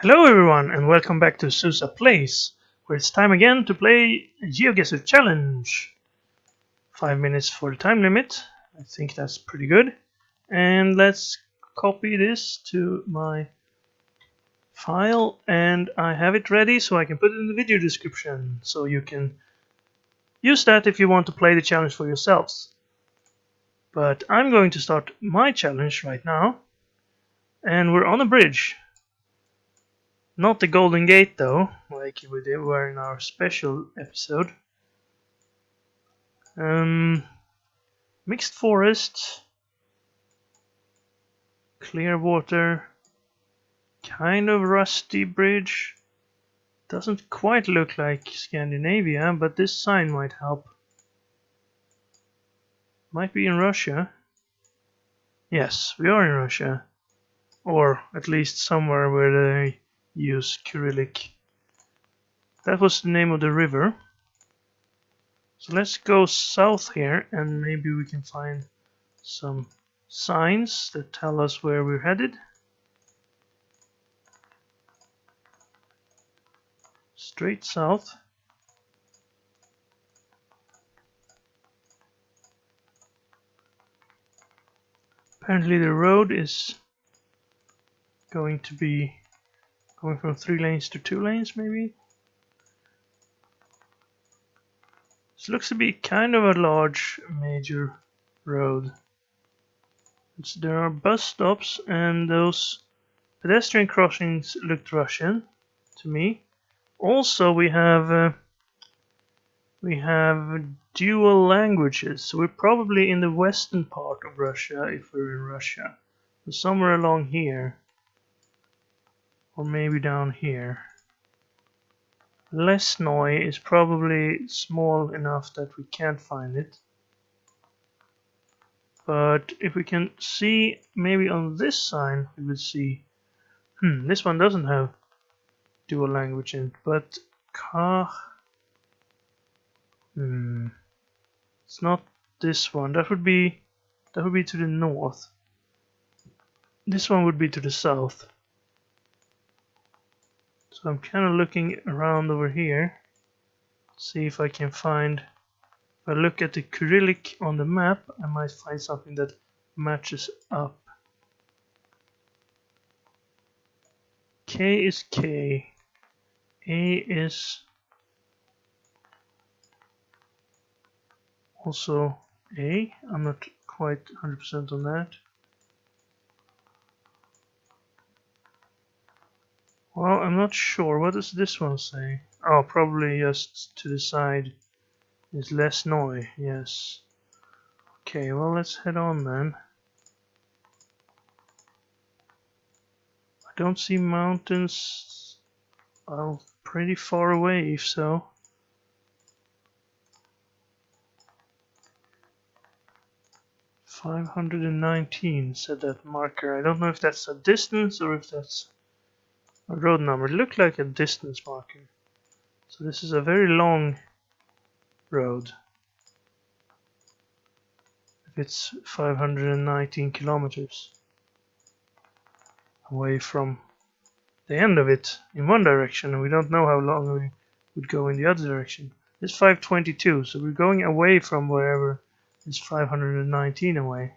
Hello everyone and welcome back to Susa Plays, where it's time again to play a GeoGuessr challenge. 5 minutes for the time limit, I think that's pretty good. And let's copy this to my file and I have it ready so I can put it in the video description so you can use that if you want to play the challenge for yourselves. But I'm going to start my challenge right now and we're on a bridge. Not the Golden Gate though, like we were in our special episode. Mixed forest, clear water, kind of rusty bridge. Doesn't quite look like Scandinavia, but this sign might help. Might be in Russia. Yes, we are in Russia. Or at least somewhere where they use Cyrillic. That was the name of the river. So let's go south here and maybe we can find some signs that tell us where we're headed. Straight south. Apparently the road is going to be going from 3 lanes to 2 lanes maybe. This looks to be kind of a large major road. There are bus stops and those pedestrian crossings looked Russian to me. Also we have dual languages, so we're probably in the western part of Russia if we're in Russia. So somewhere along here. Or maybe down here. Lesnoy is probably small enough that we can't find it. But if we can see, maybe on this sign we would see. This one doesn't have dual language in it, but it's not this one. That would be to the north. This one would be to the south. So I'm kind of looking around over here, see if I can find. If I look at the Cyrillic on the map, I might find something that matches up. K is K, A is also A. I'm not quite 100% on that. Well, I'm not sure. What does this one say? Oh, probably just to the side is Lesnoy. Yes. Okay, well, let's head on then. I don't see mountains. Oh, pretty far away, if so. "519" said that marker. I don't know if that's a distance or if that's a road number. It looked like a distance marker. So this is a very long road. If it's 519 kilometers away from the end of it in one direction, and we don't know how long we would go in the other direction. It's 522, so we're going away from wherever it's 519 away.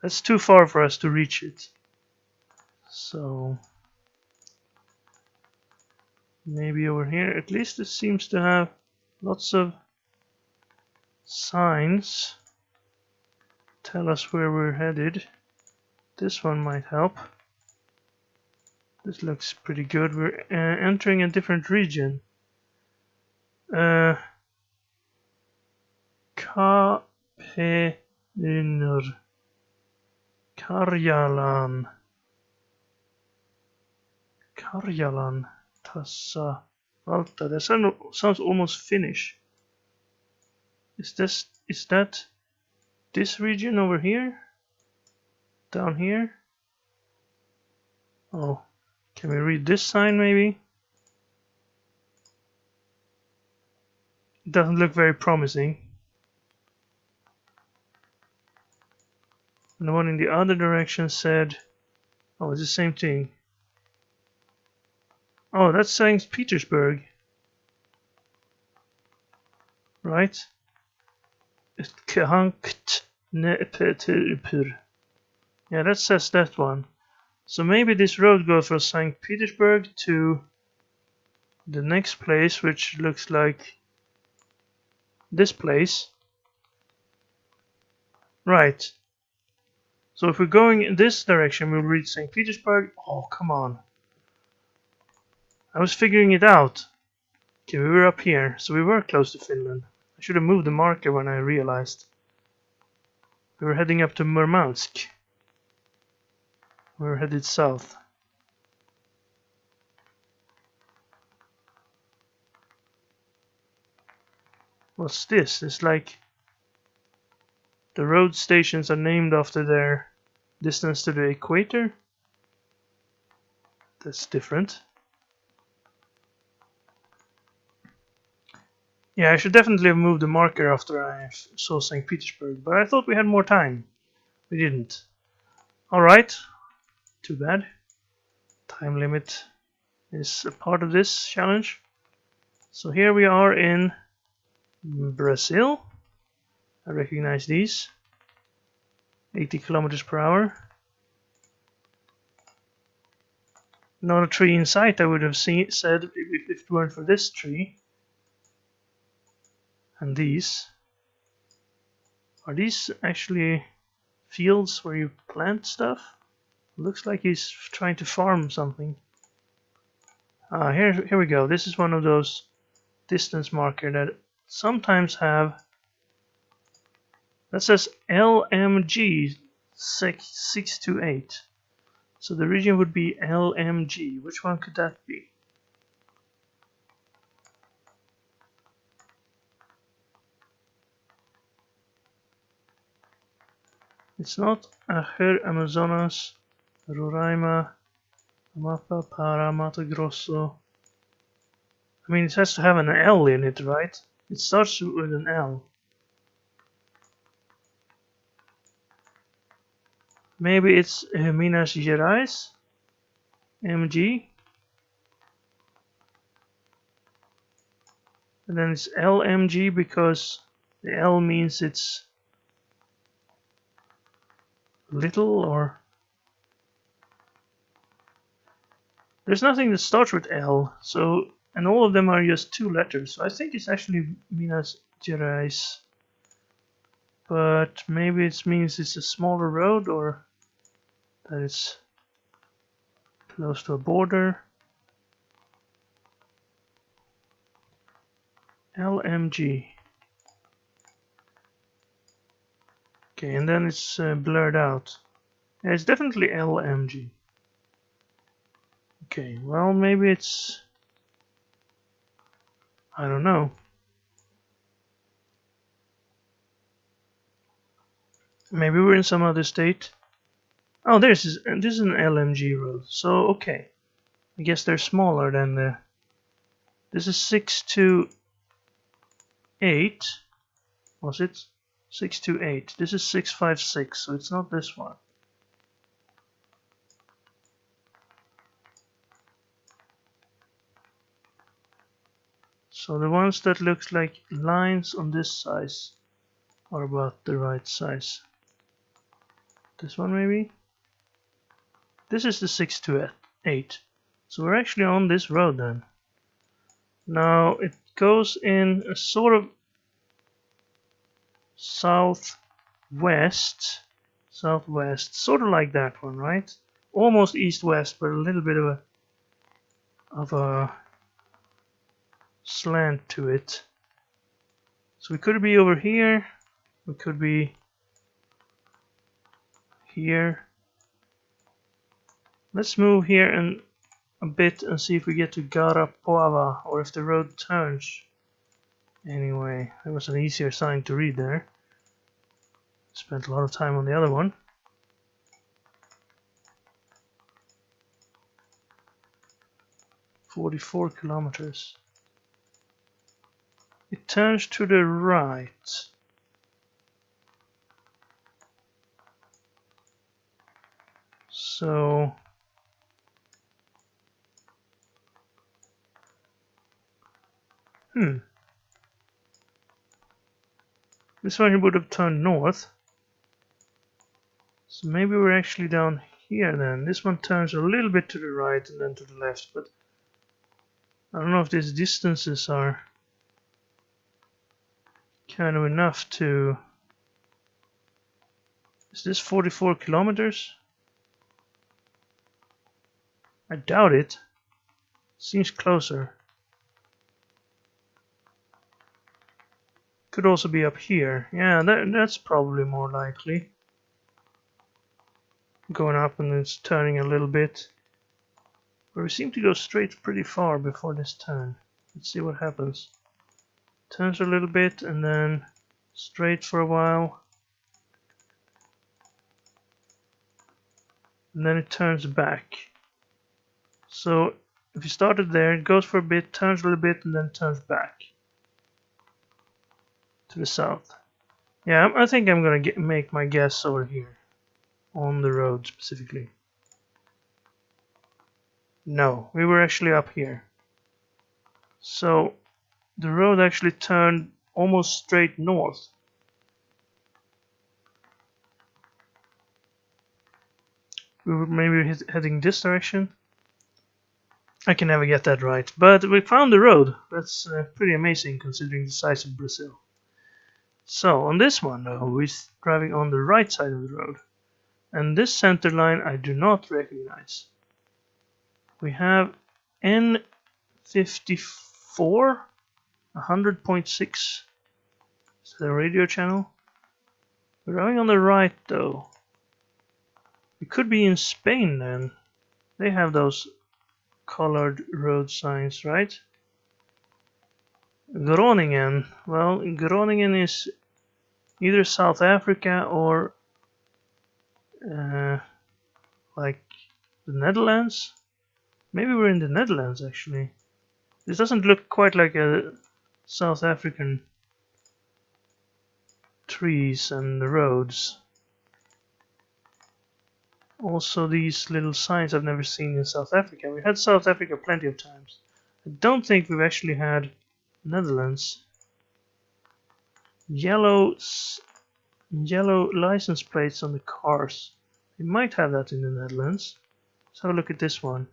That's too far for us to reach it. So maybe over here. At least it seems to have lots of signs tell us where we're headed. This one might help. This looks pretty good. We're entering a different region. Karjalan Tassa Valta. That sounds almost Finnish. Is that this region over here? Down here? Oh, can we read this sign maybe? It doesn't look very promising. And the one in the other direction said, oh, it's the same thing. Oh, that's St. Petersburg, right? Yeah, that says that one. So maybe this road goes from St. Petersburg to the next place, which looks like this place. Right. So if we're going in this direction, we'll reach St. Petersburg. Oh, come on. I was figuring it out. Okay, we were up here, so we were close to Finland. I should have moved the marker when I realized. We were heading up to Murmansk. We were headed south. What's this? It's like the road stations are named after their distance to the equator. That's different. Yeah, I should definitely have moved the marker after I saw St. Petersburg, but I thought we had more time. We didn't. Alright, too bad. Time limit is a part of this challenge. So here we are in Brazil. I recognize these. 80 kilometers per hour. Not a tree in sight, I would have said if it weren't for this tree. And these. Are these actually fields where you plant stuff? Looks like he's trying to farm something. Here we go. This is one of those distance marker that sometimes have. That says LMG 628. So the region would be LMG. Which one could that be? It's not Aher, Amazonas, Roraima, Amapa, Para, Mato Grosso. I mean, it has to have an L in it, right? It starts with an L. Maybe it's Minas Gerais, MG. And then it's LMG because the L means it's little, or there's nothing that starts with L, so, and all of them are just two letters, so I think it's actually Minas Gerais, but maybe it means it's a smaller road, or that it's close to a border. LMG. Okay, and then it's blurred out. Yeah, it's definitely LMG. Okay, well, maybe it's, I don't know. Maybe we're in some other state. Oh, this is an LMG road. So okay, I guess they're smaller than the. This is 628. Was it 628? This is 656. So it's not this one. So the ones that looks like lines on this size are about the right size. This one maybe? This is the 628. So we're actually on this road then. Now it goes in a sort of southwest, sort of like that one, right? Almost east-west, but a little bit of a slant to it. So we could be over here, we could be here. Let's move here and a bit and see if we get to Garapuava, or if the road turns. Anyway, that was an easier sign to read there. Spent a lot of time on the other one. "44 kilometers. It turns to the right. So This one would have turned north. So maybe we're actually down here then. This one turns a little bit to the right and then to the left, but I don't know if these distances are kind of enough to... Is this 44 kilometers? I doubt it. Seems closer. Could also be up here. Yeah, that's probably more likely. Going up and it's turning a little bit. But we seem to go straight pretty far before this turn. Let's see what happens. Turns a little bit and then straight for a while. And then it turns back. So if you started there, it goes for a bit, turns a little bit, and then turns back to the south. Yeah, I think I'm gonna make my guess over here, on the road specifically. No, we were actually up here. So the road actually turned almost straight north. We were maybe heading this direction. I can never get that right, but we found the road. That's pretty amazing considering the size of Brazil. So on this one though, we're driving on the right side of the road. And this center line I do not recognize. We have N54, 100.6. Is that a radio channel? We're driving on the right though. We could be in Spain then. They have those colored road signs, right? Groningen. Well, Groningen is either South Africa or like the Netherlands. Maybe we're in the Netherlands actually. This doesn't look quite like a South African trees and the roads. Also these little signs I've never seen in South Africa. We've had South Africa plenty of times. I don't think we've actually had Netherlands. Yellow license plates on the cars. We might have that in the Netherlands. Let's have a look at this one.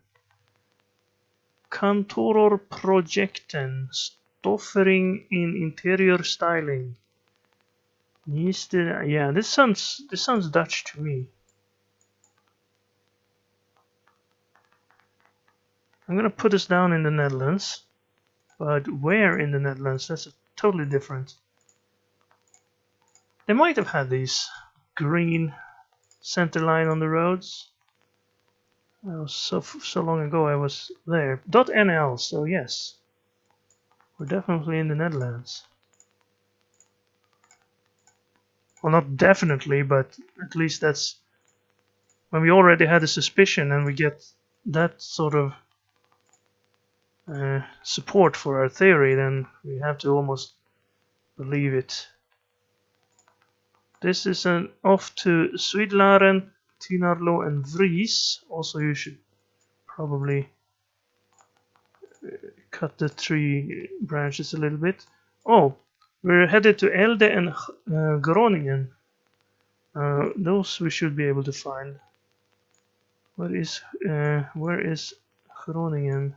Kantorer projecten, stoffering in interior styling. Yeah, this sounds Dutch to me. I'm gonna put us down in the Netherlands, but where in the Netherlands? That's totally different. They might have had these green center line on the roads. That was so long ago I was there. .nl, so yes, we're definitely in the Netherlands. Well, not definitely, but at least that's when we already had a suspicion and we get that sort of support for our theory, then we have to almost believe it. This is an off to Zuidlaren, Tinarlo and Vries. Also you should probably cut the tree branches a little bit. Oh, we're headed to Elde and Groningen. Those we should be able to find. Where is Groningen?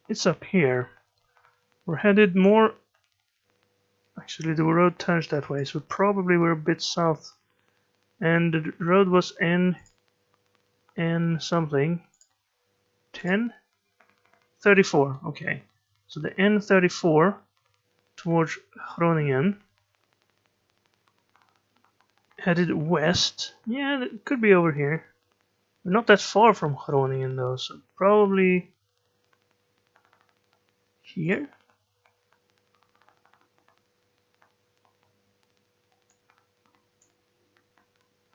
It's up here. We're headed more... Actually, the road turns that way, so probably we're a bit south. And the road was N something. 10? 34, okay. So the N34 towards Groningen. Headed west. Yeah, it could be over here. We're not that far from Groningen though, so probably here.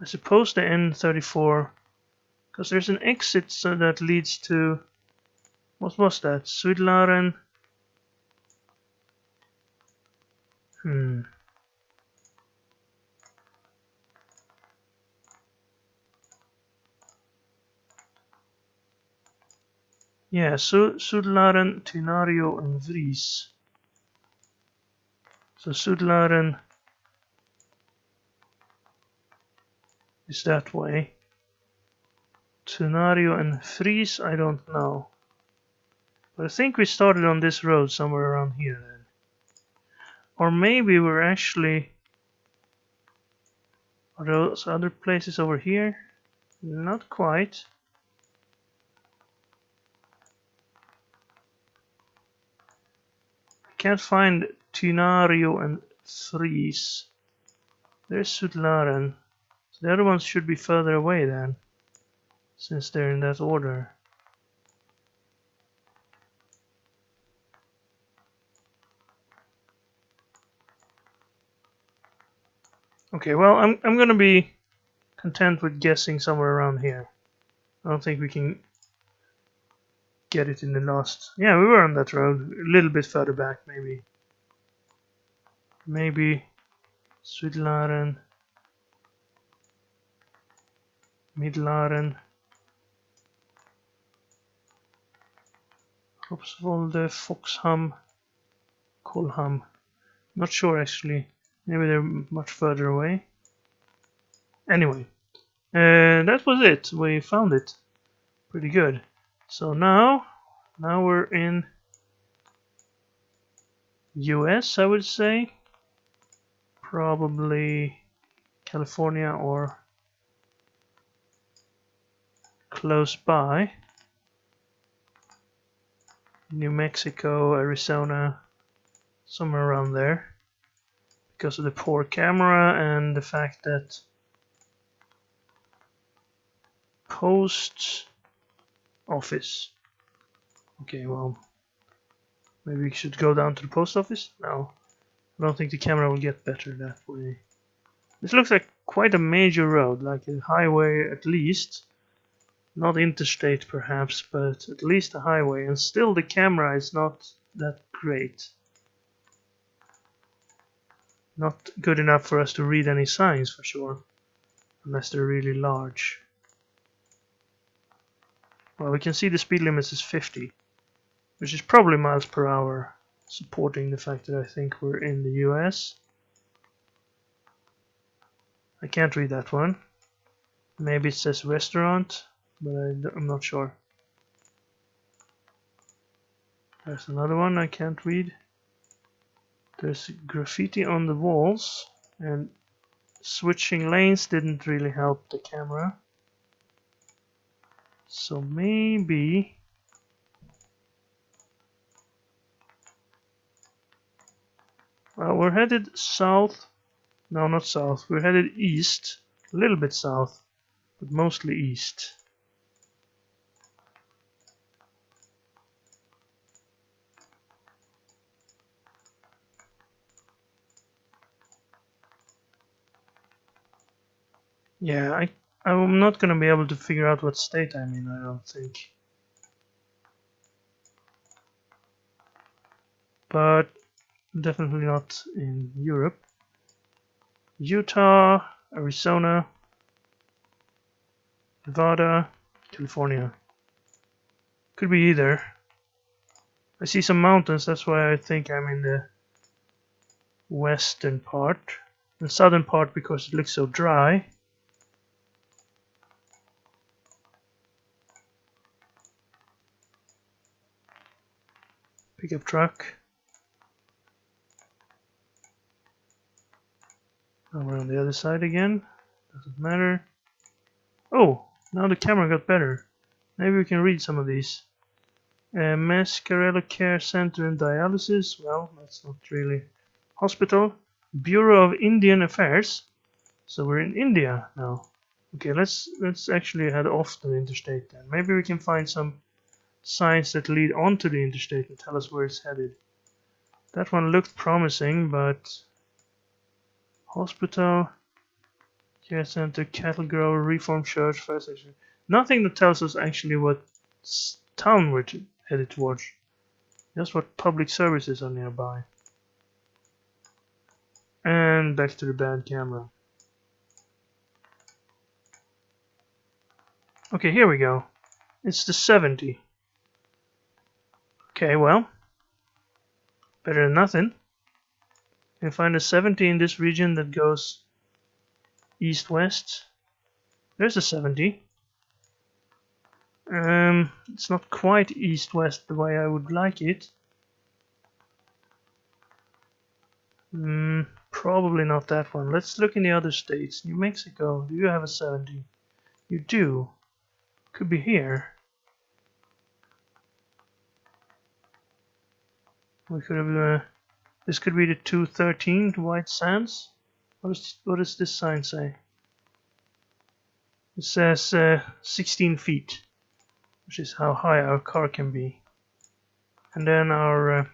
I suppose the N34, because there's an exit so that leads to, what was that? Zuidlaren. Yeah, Sudlaren, Tinario, and Vries. So Sudlaren is that way. Tinario and Vries, I don't know. But I think we started on this road somewhere around here then. Or maybe we're actually... Are those other places over here? Not quite. I can't find Tinario and Vries. There's Sudlaren. So the other ones should be further away then, since they're in that order. Okay, well, I'm gonna be content with guessing somewhere around here. I don't think we can get it in the last... Yeah, we were on that road, a little bit further back maybe. Maybe Sudlaren, Midlaren, Ropsvolde, Foxham, Kolham. Not sure actually. Maybe they're much further away. Anyway, that was it. We found it. Pretty good. So now we're in US, I would say. Probably California or close by. New Mexico, Arizona, somewhere around there. Because of the poor camera and the fact that post office. Okay, well, maybe we should go down to the post office? No, I don't think the camera will get better that way. This looks like quite a major road, like a highway at least. Not interstate perhaps, but at least a highway, and still the camera is not that great. Not good enough for us to read any signs for sure, unless they're really large. Well, we can see the speed limit is 50, which is probably miles per hour, supporting the fact that I think we're in the US. I can't read that one. Maybe it says restaurant, but I'm not sure. There's another one I can't read. There's graffiti on the walls, and switching lanes didn't really help the camera. So maybe... Well, we're headed south. No, not south. We're headed east. A little bit south, but mostly east. Yeah, I'm not gonna be able to figure out what state I'm in, I don't think. But definitely not in Europe. Utah, Arizona, Nevada, California. Could be either. I see some mountains, that's why I think I'm in the western part. The southern part because it looks so dry. Pickup truck. Now we're on the other side again. Doesn't matter. Oh, now the camera got better. Maybe we can read some of these. Mascarello Care Center and Dialysis. Well, that's not really. Hospital. Bureau of Indian Affairs. So we're in India now. Okay, let's actually head off the interstate then. Maybe we can find some signs that lead onto the interstate and tell us where it's headed. That one looked promising, but hospital, care center, cattle grower, reform church, fire station. Nothing that tells us actually what town we're headed towards. Just what public services are nearby. And back to the bad camera. Okay, here we go. It's the 70. Okay, well, better than nothing. You can find a 70 in this region that goes east-west. There's a 70. It's not quite east-west the way I would like it. Probably not that one. Let's look in the other states. New Mexico, do you have a 70? You do. Could be here. We could have. This could be the 213 White Sands. What does this sign say? It says 16 feet, which is how high our car can be. And then our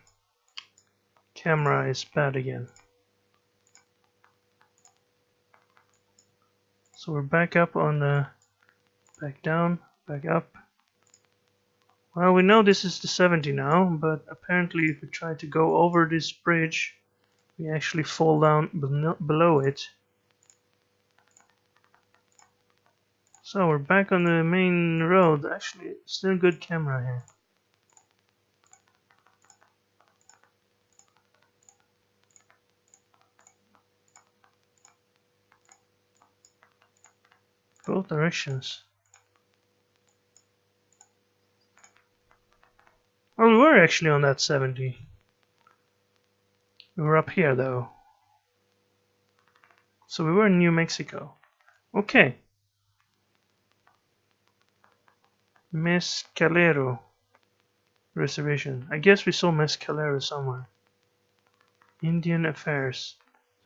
camera is bad again. So we're back up on the, back down, back up. Well, we know this is the 70 now, but apparently if we try to go over this bridge, we actually fall down below it. So we're back on the main road. Actually, still good camera here. Both directions. Well, we were actually on that 70. We were up here though. So we were in New Mexico. Okay. Mescalero reservation. I guess we saw Mescalero somewhere. Indian Affairs.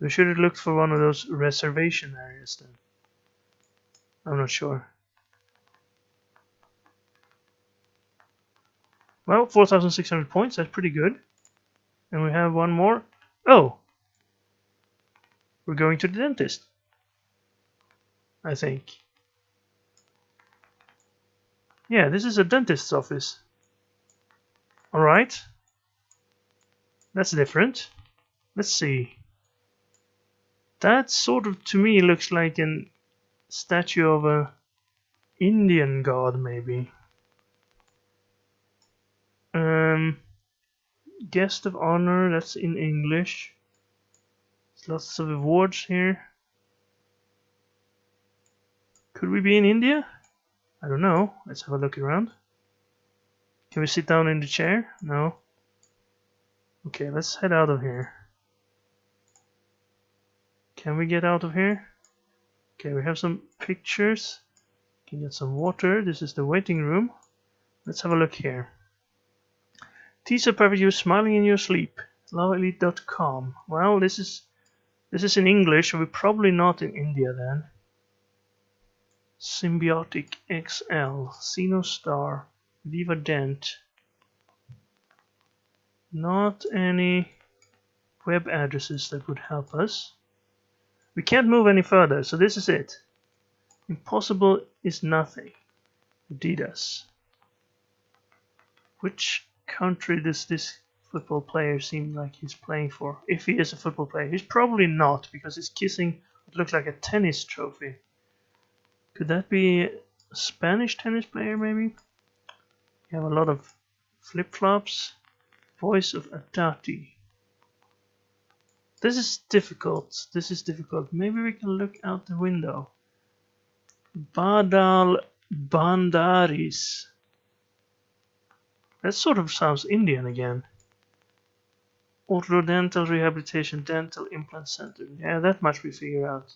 We should have looked for one of those reservation areas then. I'm not sure. Well, 4,600 points, that's pretty good. And we have one more. Oh! We're going to the dentist. I think. Yeah, this is a dentist's office. Alright. That's different. Let's see. That sort of, to me, looks like a statue of a Indian god, maybe. Guest of honor, that's in English. There's lots of awards here. Could we be in India? I don't know. Let's have a look around. Can we sit down in the chair? No. Okay, let's head out of here. Can we get out of here? Okay, we have some pictures. Can get some water. This is the waiting room. Let's have a look here. Teaser perfect you smiling in your sleep. LoveElite.com. Well, this is in English, so we're probably not in India then. Symbiotic XL, Sinostar, Viva Dent. Not any web addresses that would help us. We can't move any further, so this is it. Impossible is nothing. Adidas. Which country does this football player seem like he's playing for? If he is a football player. He's probably not, because he's kissing what looks like a tennis trophy. Could that be a Spanish tennis player, maybe? You have a lot of flip-flops. Voice of Atati. This is difficult. This is difficult. Maybe we can look out the window. Badal Bandaris. That sort of sounds Indian again. Orthodontal Rehabilitation Dental Implant Center. Yeah, that much we figure out.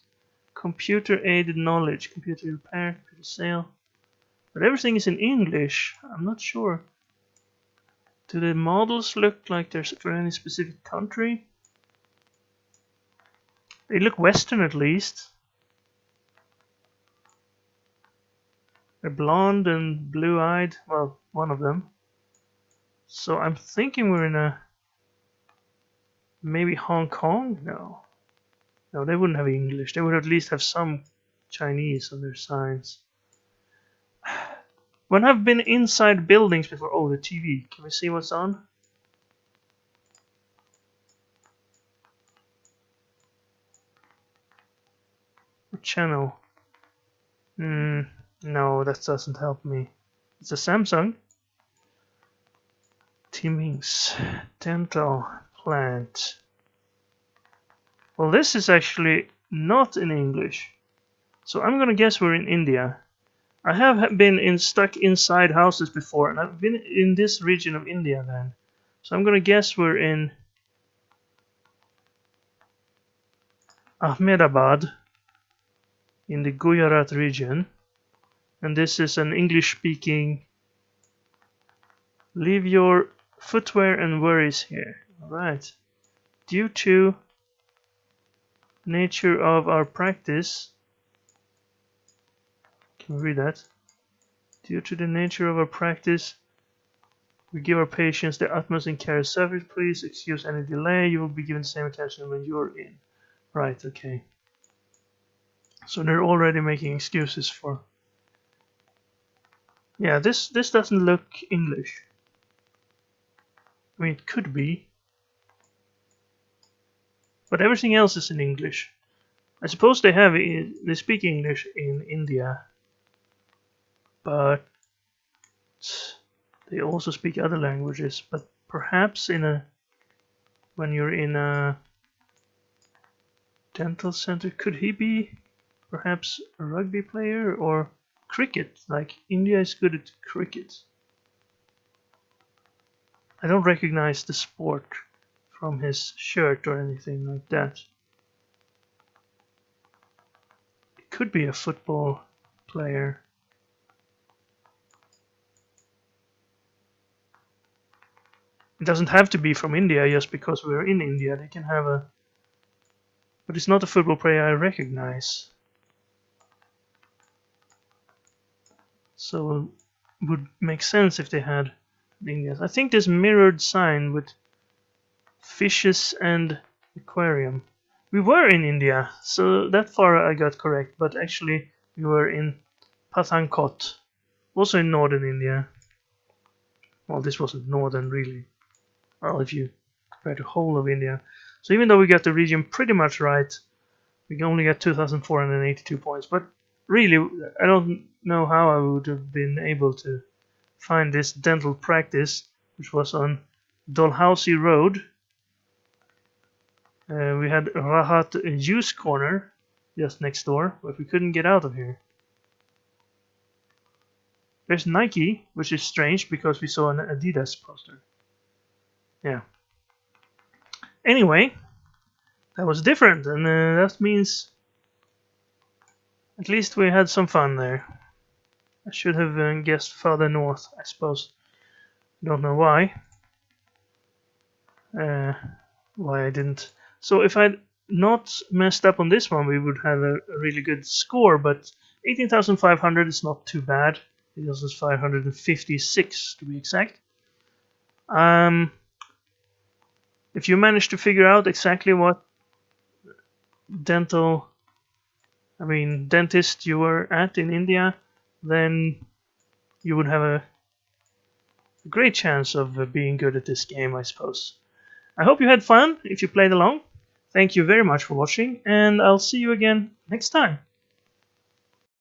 Computer aided knowledge. Computer repair. Computer sale. But everything is in English. I'm not sure. Do the models look like they're for any specific country? They look Western at least. They're blonde and blue-eyed. Well, one of them. So I'm thinking we're in a... Maybe Hong Kong? No. No, they wouldn't have English. They would at least have some Chinese on their signs. When I've been inside buildings before... Oh, the TV. Can we see what's on? What channel? No, that doesn't help me. It's a Samsung. Timings dental plant. Well, this is actually not in English, so I'm gonna guess we're in India. I have been stuck inside houses before, and I've been in this region of India then. So I'm gonna guess we're in Ahmedabad in the Gujarat region, and this is an English-speaking. Leave your footwear and worries here. Alright. Due to nature of our practice. Can we read that? Due to the nature of our practice, we give our patients the utmost in care service. Please excuse any delay. You will be given the same attention when you're in. Right, okay. So they're already making excuses for. Yeah, this doesn't look English. I mean, it could be. But everything else is in English. I suppose they speak English in India, but they also speak other languages. But perhaps when you're in a dental center, could he be perhaps a rugby player or cricket? Like India is good at cricket. I don't recognize the sport from his shirt or anything like that. It could be a football player. It doesn't have to be from India just because we're in India. They can have a. But it's not a football player I recognize. So it would make sense if they had India. I think this mirrored sign with fishes and aquarium. We were in India, so that far I got correct, but actually we were in Pathankot, also in northern India. Well, this wasn't northern really. Well, if you compare the whole of India. So even though we got the region pretty much right, we only got 2,482 points. But really, I don't know how I would have been able to find this dental practice, which was on Dalhousie Road. We had Rahat Juice Corner just next door, but we couldn't get out of here. There's Nike, which is strange because we saw an Adidas poster. Yeah. Anyway, that was different, and that means at least we had some fun there. I should have guessed farther north, I suppose. Don't know why. Why I didn't. So if I'd not messed up on this one, we would have a really good score, but 18,500 is not too bad. It was 556 to be exact. If you manage to figure out exactly what dentist you were at in India, then you would have a great chance of being good at this game, I suppose. I hope you had fun if you played along. Thank you very much for watching, and I'll see you again next time.